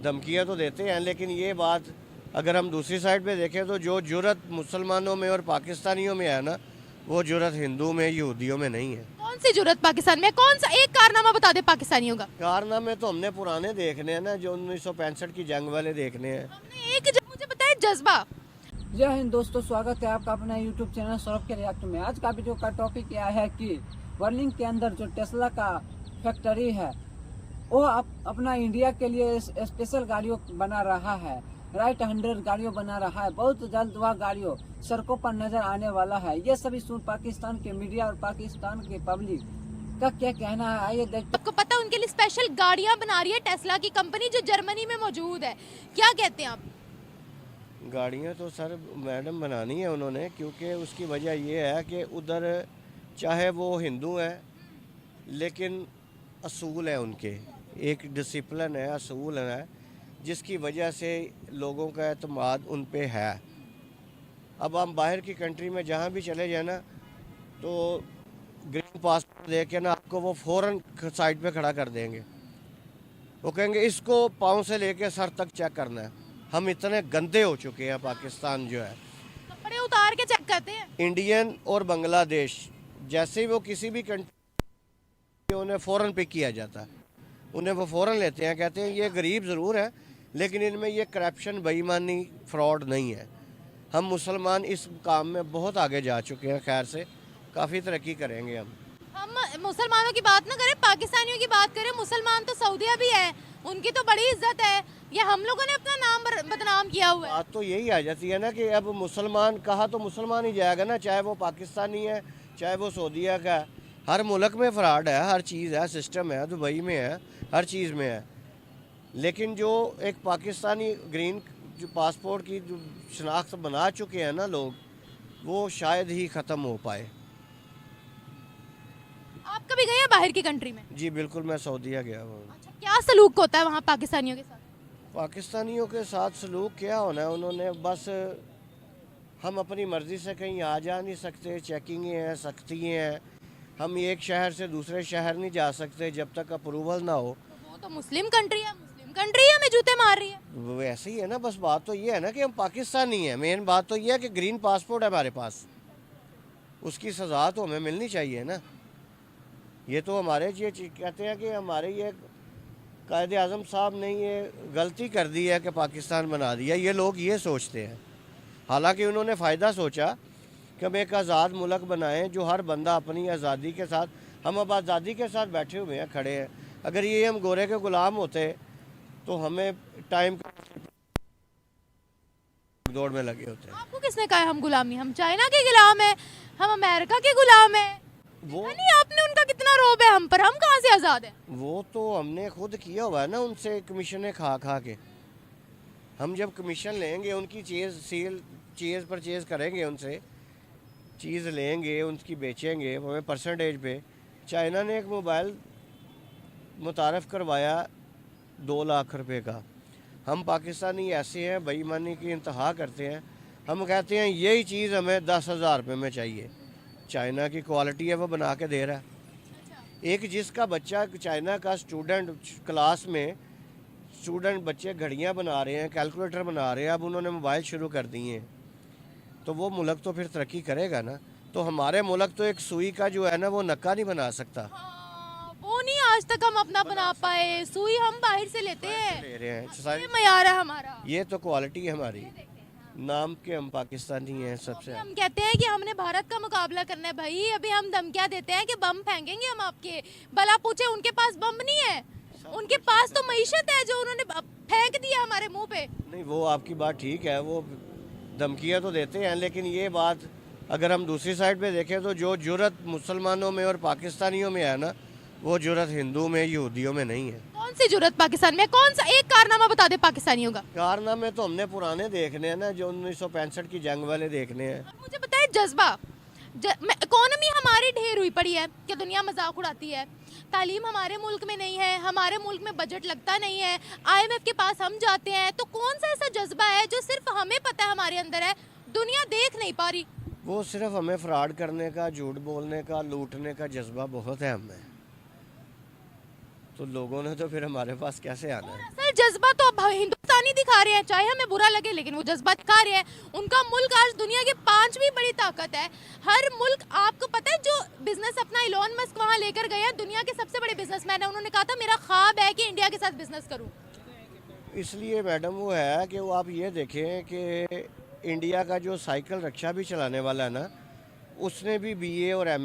धमकियाँ तो देते हैं, लेकिन ये बात अगर हम दूसरी साइड पे देखें तो जो जुर्रत मुसलमानों में और पाकिस्तानियों में है ना, वो जुर्रत हिंदू में, यहूदियों में नहीं है। कौन सी जरूरत पाकिस्तान में? कौन सा एक कारनामा बता दे पाकिस्तानियों का। कारनामे तो हमने पुराने देखने हैं ना, जो 1965 की जंग वाले देखने हैं। हमने एक मुझे बताया जज्बा। जय हिंद दोस्तों, स्वागत है आपका अपना यूट्यूब चैनल सौरभ के रिएक्ट में। आज का वीडियो का टॉपिक यह है कि बर्लिन के अंदर जो टेस्ला का फैक्ट्री है वो अपना इंडिया के लिए स्पेशल गाड़ियों बना रहा है। राइट 100 गाड़ियों बना रहा है। बहुत जल्द वह गाड़ियों सड़कों पर नजर आने वाला है। ये सभी सुन पाकिस्तान के मीडिया और पाकिस्तान के पब्लिक का क्या कहना है, आइए देखते। आपको पता है उनके लिए स्पेशल गाड़ियां बना रही है टेस्ला की कंपनी जो जर्मनी में मौजूद है। क्या कहते हैं आप? गाड़ियाँ तो सर मैडम बनानी है उन्होंने, क्योंकि उसकी वजह ये है कि उधर चाहे वो हिंदू हैं लेकिन असूल है उनके, एक डिसिप्लिन है, असूल है, जिसकी वजह से लोगों का एतमाद उन पे है। अब हम बाहर की कंट्री में जहाँ भी चले जाए ना, तो ग्रीन पासपोर्ट दे के ना आपको वो फ़ौरन साइड पे खड़ा कर देंगे। वो कहेंगे इसको पाँव से लेके सर तक चेक करना है। हम इतने गंदे हो चुके हैं, पाकिस्तान जो है। कपड़े उतार के चेक करते हैं। इंडियन और बांग्लादेश जैसे ही वो किसी भी कंट्री, उन्हें फ़ौरन पिक किया जाता है, उन्हें वो फ़ौरन लेते हैं, कहते हैं ये गरीब ज़रूर है लेकिन इनमें ये करप्शन, बेईमानी, फ्रॉड नहीं है। हम मुसलमान इस काम में बहुत आगे जा चुके हैं, खैर से काफ़ी तरक्की करेंगे हम मुसलमानों की बात ना करें, पाकिस्तानियों की बात करें। मुसलमान तो सऊदिया भी है, उनकी तो बड़ी इज्जत है। ये हम लोगों ने अपना नाम बदनाम किया हुआ है। बात तो यही आ जाती है ना कि अब मुसलमान कहा तो मुसलमान ही जाएगा ना, चाहे वो पाकिस्तानी है, चाहे वो सऊदीया का है। हर मुल्क में फ्रॉड है, हर चीज़ है, सिस्टम है, दुबई में है, हर चीज़ में है। लेकिन जो एक पाकिस्तानी ग्रीन जो पासपोर्ट की जो शनाख्त बना चुके हैं ना लोग, वो शायद ही ख़त्म हो पाए। आप कभी गए हैं बाहर की कंट्री में? जी बिल्कुल, मैं सऊदीया गया हूँ। अच्छा, क्या सलूक होता है वहाँ पाकिस्तानियों के साथ? पाकिस्तानियों के साथ सलूक क्या होना है, उन्होंने बस, हम अपनी मर्ज़ी से कहीं आ जा नहीं सकते, चेकिंग हैं, सख्ती हैं। हम एक शहर से दूसरे शहर नहीं जा सकते जब तक अप्रूवल ना हो। तो वो तो मुस्लिम कंट्री है, मुस्लिम कंट्री हमें जूते मार रही है। वो ऐसे ही है ना, बस बात तो ये है ना कि हम पाकिस्तानी हैं। मेन बात तो ये है कि ग्रीन पासपोर्ट है हमारे पास, उसकी सज़ा तो हमें मिलनी चाहिए ना। ये तो हमारे ये कहते हैं कि हमारे ये कायदे आज़म साहब ने ये गलती कर दी है कि पाकिस्तान बना दिया, ये लोग ये सोचते हैं। हालांकि उन्होंने फ़ायदा सोचा कि हम एक आज़ाद मुल्क बनाएं जो हर बंदा अपनी आज़ादी के साथ, हम अब आज़ादी के साथ बैठे हुए हैं, खड़े हैं। अगर ये हम गोरे के ग़ुलाम होते तो हमें टाइम दौड़ में लगे होते हैं। आपको किसने कहा है हम गुलामी? हम चाइना के गुलाम हैं, हम अमेरिका के गुलाम हैं। वो नहीं, आपने उनका कितना रोब है हम पर, हम कहाँ से आज़ाद हैं? वो तो हमने खुद किया हुआ है ना, उनसे कमीशनें खा खा के। हम जब कमीशन लेंगे, उनकी चीज़ परचेज़ करेंगे, उनसे चीज़ लेंगे, उनकी बेचेंगे, हमें परसेंटेज पे। चाइना ने एक मोबाइल मुतारफ़ करवाया 2 लाख रुपए का। हम पाकिस्तानी ऐसे हैं, बेईमानी की इंतहा करते हैं। हम कहते हैं यही चीज़ हमें 10,000 रुपये में चाहिए। चाइना की क्वालिटी है, वो बना के दे रहा है। एक जिसका बच्चा चाइना का स्टूडेंट क्लास में, स्टूडेंट बच्चे घड़ियाँ बना रहे हैं, कैलकुलेटर बना रहे हैं, अब उन्होंने मोबाइल शुरू कर दिए हैं, तो वो मुल्क तो फिर तरक्की करेगा ना। तो हमारे मुल्क तो एक सुई का जो है ना, वो नक्का नहीं बना सकता। हाँ, वो नहीं आज तक हम अपना बना पाए। सुई हम बाहर से लेते हैं, ले रहे हैं ये सारी, मयार है हमारा। ये तो क्वालिटी है हमारी। नाम के हम पाकिस्तानी हैं सबसे। हम कहते हैं कि हमने भारत का मुकाबला करना है। भाई अभी हम धमकियां देते हैं कि बम फेंकेंगे हम आपके, भला पूछे उनके पास बम नहीं है, उनके पास तो मईशत है जो उन्होंने फेंक दिया हमारे मुंह पे। नहीं, वो आपकी बात ठीक है, वो धमकियाँ तो देते हैं, लेकिन ये बात अगर हम दूसरी साइड पे देखें तो जो जुर्रत मुसलमानों में और पाकिस्तानियों में है ना, वो जुर्रत हिंदू में, यहूदियों में नहीं है। कौन सी जरूरत पाकिस्तान में? कौन सा एक कारनामा बता दे पाकिस्तानियों का। कारनामे तो हमने पुराने देखने हैं ना, जो 1965 की जंग वाले देखने हैं। अब मुझे बताए जज्बा। इकोनॉमी हमारी ढेर हुई पड़ी है कि दुनिया मजाक उड़ाती है। तालीम हमारे मुल्क में नहीं है, हमारे मुल्क में बजट लगता नहीं है, IMF के पास हम जाते हैं। तो कौन सा ऐसा जज्बा है जो सिर्फ हमें पता है हमारे अंदर है, दुनिया देख नहीं पा रही? वो सिर्फ हमें फ्रॉड करने का, झूठ बोलने का, लूटने का जज्बा बहुत है हमें। तो लोगों ने तो फिर हमारे पास कैसे आना है? सर जज्बा तो अब हिंदुस्तानी दिखा रहे हैं, चाहे हमें बुरा लगे लेकिन वो जज्बा दिखा रहे हैं। उनका मुल्क आज दुनिया की 5वीं बड़ी ताकत है। हर मुल्क, आपको पता है जो बिजनेस अपना इलॉन मस्क वहाँ लेकर गए हैं, दुनिया के सबसे बड़े बिजनेसमैन है, उन्होंने कहा था मेरा ख्वाब है कि इंडिया के साथ बिजनेस करूँ। इसलिए मैडम वो है कि वो आप ये देखें कि इंडिया का जो साइकिल रक्षा भी चलाने वाला है ना, उसने भी बीए और एमए